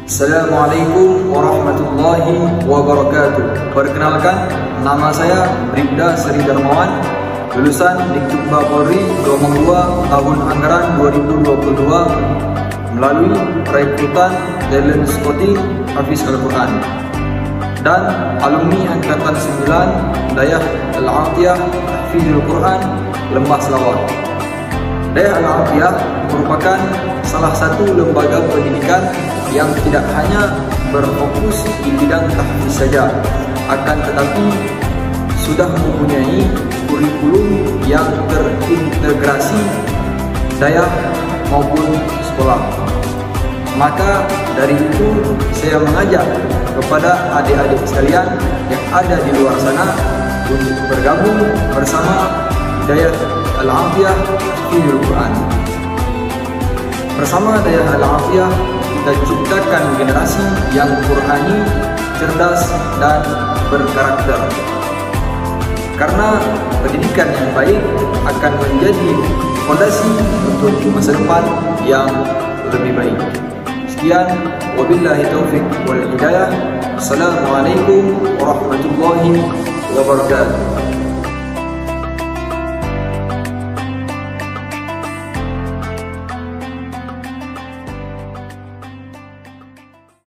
Assalamualaikum warahmatullahi wabarakatuh. Perkenalkan, nama saya Bribda Seri Darmawan, lulusan Dikbud Polri Gelombang 2 tahun anggaran 2022 melalui rekrutan talent scouting Hafiz Al-Quran, dan alumni Angkatan 9 Dayah Al-Atiyah Tahfidzul Quran Lembah Selawat. Dayah Al-Atiyah merupakan salah satu lembaga pendidikan yang tidak hanya berfokus di bidang tahfiz saja, akan tetapi sudah mempunyai kurikulum yang terintegrasi dayah maupun sekolah. Maka dari itu saya mengajak kepada adik-adik sekalian yang ada di luar sana untuk bergabung bersama Dayah Al-Atiyah Tahfidzul Quran. Bersama Dayah Al-Atiyah kita ciptakan generasi yang Qurani, cerdas dan berkarakter. Karena pendidikan yang baik akan menjadi fondasi untuk masa depan yang lebih baik. Sekian, wabillahi taufiq wal hidayah. Assalamualaikum warahmatullahi wabarakatuh.